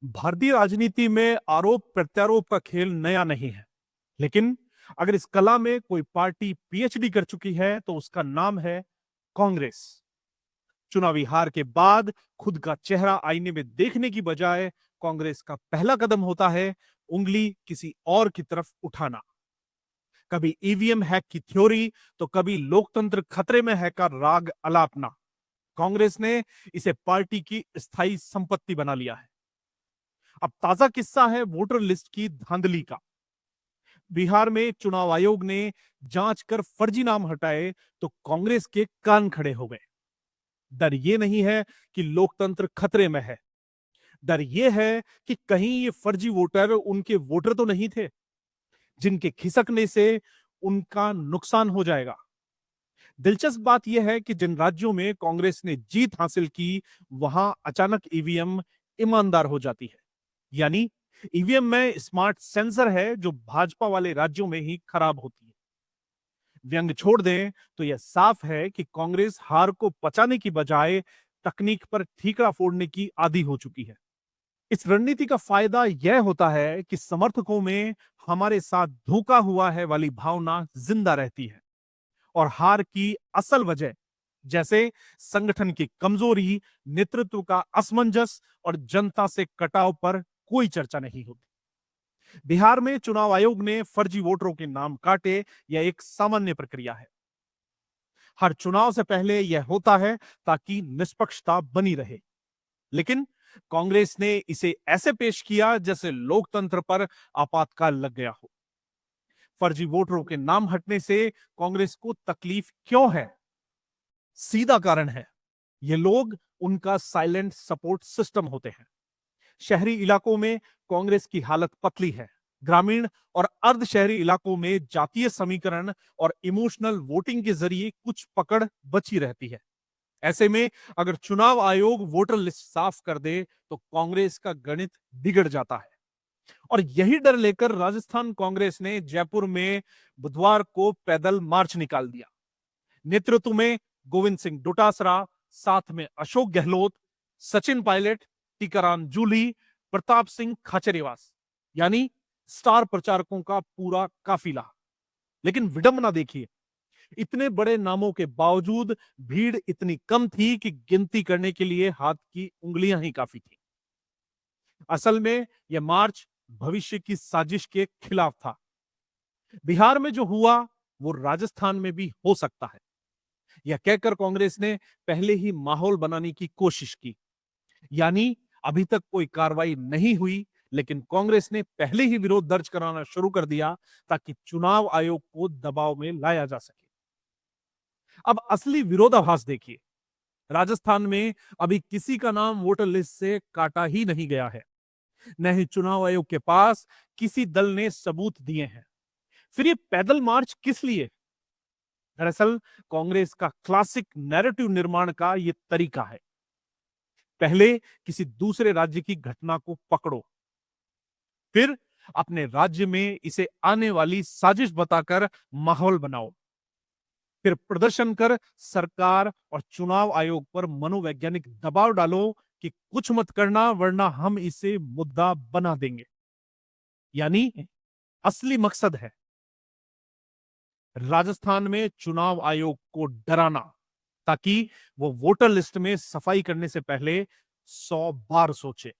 भारतीय राजनीति में आरोप प्रत्यारोप का खेल नया नहीं है, लेकिन अगर इस कला में कोई पार्टी पीएचडी कर चुकी है तो उसका नाम है कांग्रेस। चुनावी हार के बाद खुद का चेहरा आईने में देखने की बजाय कांग्रेस का पहला कदम होता है उंगली किसी और की तरफ उठाना। कभी ईवीएम हैक की थ्योरी तो कभी लोकतंत्र खतरे में है का राग अलापना। कांग्रेस ने इसे पार्टी की स्थायी संपत्ति बना लिया है। अब ताजा किस्सा है वोटर लिस्ट की धांधली का। बिहार में चुनाव आयोग ने जांच कर फर्जी नाम हटाए तो कांग्रेस के कान खड़े हो गए। डर ये नहीं है कि लोकतंत्र खतरे में है, डर ये है कि कहीं ये फर्जी वोटर उनके वोटर तो नहीं थे जिनके खिसकने से उनका नुकसान हो जाएगा। दिलचस्प बात यह है कि जिन राज्यों में कांग्रेस ने जीत हासिल की वहां अचानक ईवीएम ईमानदार हो जाती है। यानी ईवीएम में स्मार्ट सेंसर है जो भाजपा वाले राज्यों में ही खराब होती है। व्यंग छोड़ दें तो यह साफ है कि कांग्रेस हार को पचाने की बजाय तकनीक पर ठीकरा फोड़ने की आदी हो चुकी है। इस रणनीति का फायदा यह होता है कि समर्थकों में हमारे साथ धोखा हुआ है वाली भावना जिंदा रहती है और हार की असल वजह जैसे संगठन की कमजोरी, नेतृत्व का असमंजस और जनता से कटाव पर कोई चर्चा नहीं होती। बिहार में चुनाव आयोग ने फर्जी वोटरों के नाम काटे, यह एक सामान्य प्रक्रिया है। हर चुनाव से पहले यह होता है ताकि निष्पक्षता बनी रहे। लेकिन कांग्रेस ने इसे ऐसे पेश किया जैसे लोकतंत्र पर आपातकाल लग गया हो। फर्जी वोटरों के नाम हटने से कांग्रेस को तकलीफ क्यों है? सीधा कारण है, ये लोग उनका साइलेंट सपोर्ट सिस्टम होते हैं। शहरी इलाकों में कांग्रेस की हालत पतली है। ग्रामीण और अर्ध शहरी इलाकों में जातीय समीकरण और इमोशनल वोटिंग के जरिए कुछ पकड़ बची रहती है। ऐसे में अगर चुनाव आयोग वोटर लिस्ट साफ कर दे तो कांग्रेस का गणित बिगड़ जाता है। और यही डर लेकर राजस्थान कांग्रेस ने जयपुर में बुधवार को पैदल मार्च निकाल दिया। नेतृत्व में गोविंद सिंह डोटासरा, साथ में अशोक गहलोत, सचिन पायलट, टीकाराम जूली, प्रताप सिंह खाचरियावास, यानी स्टार प्रचारकों का पूरा काफिला। लेकिन विडंबना देखिए, इतने बड़े नामों के बावजूद भीड़ इतनी कम थी कि गिनती करने के लिए हाथ की उंगलियां ही काफी थी। असल में यह मार्च भविष्य की साजिश के खिलाफ था। बिहार में जो हुआ वो राजस्थान में भी हो सकता है, यह कहकर कांग्रेस ने पहले ही माहौल बनाने की कोशिश की। यानी अभी तक कोई कार्रवाई नहीं हुई, लेकिन कांग्रेस ने पहले ही विरोध दर्ज कराना शुरू कर दिया ताकि चुनाव आयोग को दबाव में लाया जा सके। अब असली विरोधाभास देखिए। राजस्थान में अभी किसी का नाम वोटर लिस्ट से काटा ही नहीं गया है, न ही चुनाव आयोग के पास किसी दल ने सबूत दिए हैं। फिर ये पैदल मार्च किस लिए? दरअसल कांग्रेस का क्लासिक नैरेटिव निर्माण का ये तरीका है। पहले किसी दूसरे राज्य की घटना को पकड़ो, फिर अपने राज्य में इसे आने वाली साजिश बताकर माहौल बनाओ, फिर प्रदर्शन कर सरकार और चुनाव आयोग पर मनोवैज्ञानिक दबाव डालो कि कुछ मत करना वरना हम इसे मुद्दा बना देंगे। यानी असली मकसद है राजस्थान में चुनाव आयोग को डराना ताकि वो वोटर लिस्ट में सफाई करने से पहले 100 बार सोचे।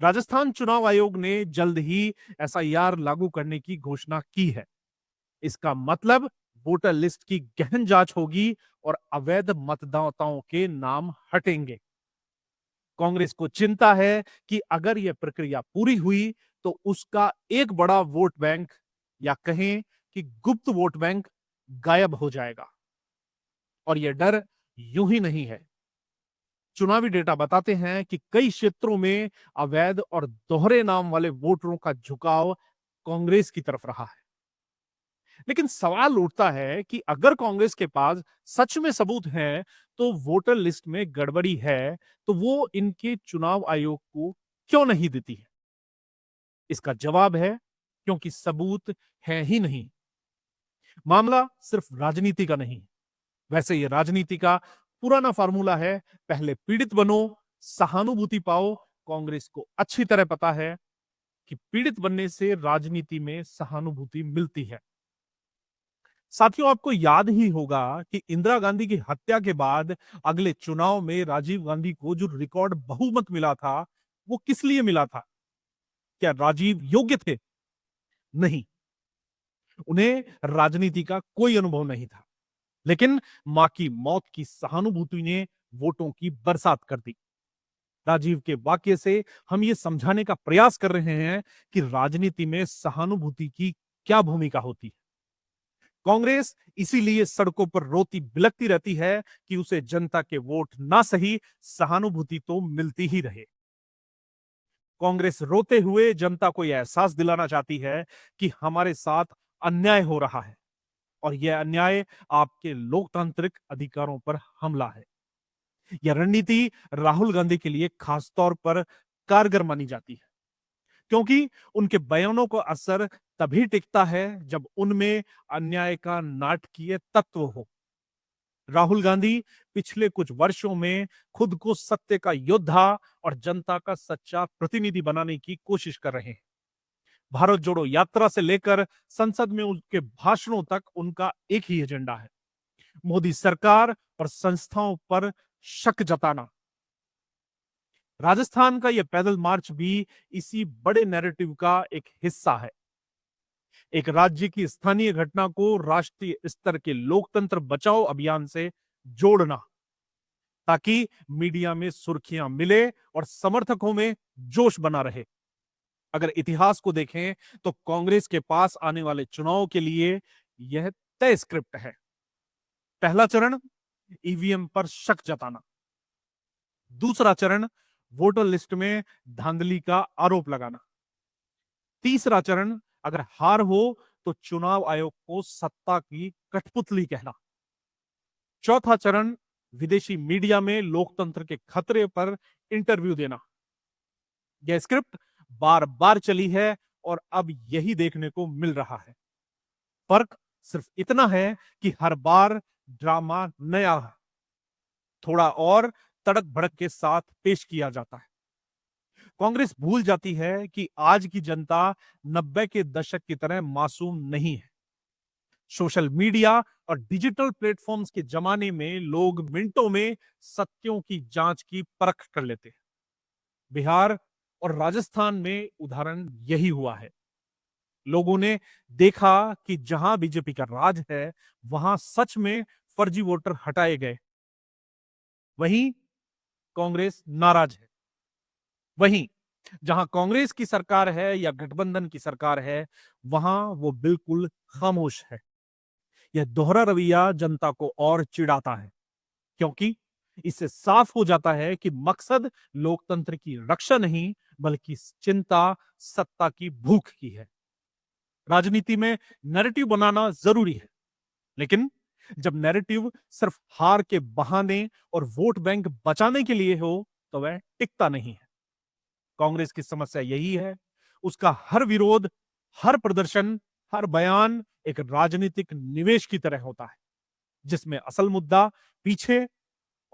राजस्थान चुनाव आयोग ने जल्द ही एसआईआर लागू करने की घोषणा की है। इसका मतलब वोटर लिस्ट की गहन जांच होगी और अवैध मतदाताओं के नाम हटेंगे। कांग्रेस को चिंता है कि अगर यह प्रक्रिया पूरी हुई तो उसका एक बड़ा वोट बैंक या कहें कि गुप्त वोट बैंक गायब हो जाएगा। और यह डर यूं ही नहीं है। चुनावी डेटा बताते हैं कि कई क्षेत्रों में अवैध और दोहरे नाम वाले वोटरों का झुकाव कांग्रेस की तरफ रहा है। लेकिन सवाल उठता है कि अगर कांग्रेस के पास सच में सबूत हैं, तो वोटर लिस्ट में गड़बड़ी है, तो वो इनके चुनाव आयोग को क्यों नहीं देती है? इसका जवाब है क्योंकि सबूत है ही नहीं। मामला सिर्फ राजनीति का नहीं, वैसे ये राजनीति का पुराना फार्मूला है। पहले पीड़ित बनो, सहानुभूति पाओ, कांग्रेस को अच्छी तरह पता है कि पीड़ित बनने से राजनीति में सहानुभूति मिलती है। साथियों, आपको याद ही होगा कि इंदिरा गांधी की हत्या के बाद अगले चुनाव में राजीव गांधी को जो रिकॉर्ड बहुमत मिला था, वो किस लिए मिला था? क्या राजीव योग्य थे? नहीं, उन्हें राजनीति का कोई अनुभव नहीं था। लेकिन मां की मौत की सहानुभूति ने वोटों की बरसात कर दी। राजीव के वाक्य से हम ये समझाने का प्रयास कर रहे हैं कि राजनीति में सहानुभूति की क्या भूमिका होती है। कांग्रेस इसीलिए सड़कों पर रोती बिलखती रहती है कि उसे जनता के वोट ना सही, सहानुभूति तो मिलती ही रहे। कांग्रेस रोते हुए जनता को यह एहसास दिलाना चाहती है कि हमारे साथ अन्याय हो रहा है और यह अन्याय आपके लोकतांत्रिक अधिकारों पर हमला है। यह रणनीति राहुल गांधी के लिए खासतौर पर कारगर मानी जाती है, क्योंकि उनके बयानों का असर तभी टिकता है जब उनमें अन्याय का नाटकीय तत्व हो। राहुल गांधी पिछले कुछ वर्षों में खुद को सत्य का योद्धा और जनता का सच्चा प्रतिनिधि बनाने की कोशिश कर रहे हैं। भारत जोड़ो यात्रा से लेकर संसद में उनके भाषणों तक उनका एक ही एजेंडा है, मोदी सरकार और संस्थाओं पर शक जताना। राजस्थान का यह पैदल मार्च भी इसी बड़े नैरेटिव का एक हिस्सा है। एक राज्य की स्थानीय घटना को राष्ट्रीय स्तर के लोकतंत्र बचाओ अभियान से जोड़ना, ताकि मीडिया में सुर्खियां मिले और समर्थकों में जोश बना रहे। अगर इतिहास को देखें तो कांग्रेस के पास आने वाले चुनाव के लिए यह तय स्क्रिप्ट है। पहला चरण ईवीएम पर शक जताना, दूसरा चरण वोटर लिस्ट में धांधली का आरोप लगाना, तीसरा चरण अगर हार हो तो चुनाव आयोग को सत्ता की कठपुतली कहना, चौथा चरण विदेशी मीडिया में लोकतंत्र के खतरे पर इंटरव्यू देना। यह स्क्रिप्ट बार बार चली है और अब यही देखने को मिल रहा है। फर्क सिर्फ इतना है कि हर बार ड्रामा नया है, थोड़ा और तड़क भड़क के साथ पेश किया जाता है। कांग्रेस भूल जाती है कि आज की जनता 90 के दशक की तरह मासूम नहीं है। सोशल मीडिया और डिजिटल प्लेटफॉर्म्स के जमाने में लोग मिनटों में सत्यों की जांच की परख कर लेते हैं। बिहार और राजस्थान में उदाहरण यही हुआ है। लोगों ने देखा कि जहां बीजेपी का राज है, वहां सच में फर्जी वोटर हटाए गए। वहीं कांग्रेस नाराज है। वहीं जहां कांग्रेस की सरकार है या गठबंधन की सरकार है, वहां वो बिल्कुल खामोश है। यह दोहरा रवैया जनता को और चिढ़ाता है, क्योंकि इससे साफ हो जाता है कि मकसद लोकतंत्र की रक्षा नहीं, बल्कि चिंता सत्ता की भूख की है। राजनीति में नैरेटिव बनाना जरूरी है, लेकिन जब नैरेटिव सिर्फ हार के बहाने और वोट बैंक बचाने के लिए हो, तो वह टिकता नहीं है। कांग्रेस की समस्या यही है, उसका हर विरोध, हर प्रदर्शन, हर बयान एक राजनीतिक निवेश की तरह होता है, जिसमें असल मुद्दा पीछे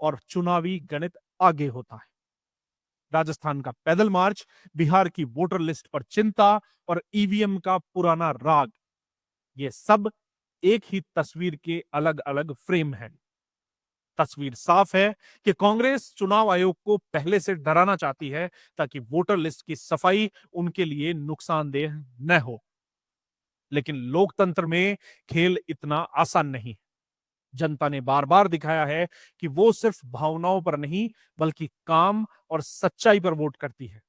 और चुनावी गणित आगे होता है। राजस्थान का पैदल मार्च, बिहार की वोटर लिस्ट पर चिंता और ईवीएम का पुराना राग, ये सब एक ही तस्वीर के अलग अलग फ्रेम हैं। तस्वीर साफ है कि कांग्रेस चुनाव आयोग को पहले से डराना चाहती है, ताकि वोटर लिस्ट की सफाई उनके लिए नुकसानदेह न हो। लेकिन लोकतंत्र में खेल इतना आसान नहीं। जनता ने बार बार दिखाया है कि वो सिर्फ भावनाओं पर नहीं, बल्कि काम और सच्चाई पर वोट करती है।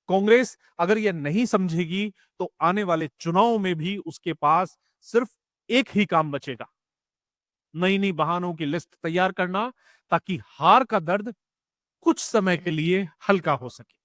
कांग्रेस अगर यह नहीं समझेगी, तो आने वाले चुनाव में भी उसके पास सिर्फ एक ही काम बचेगा, नई नई बहानों की लिस्ट तैयार करना, ताकि हार का दर्द कुछ समय के लिए हल्का हो सके।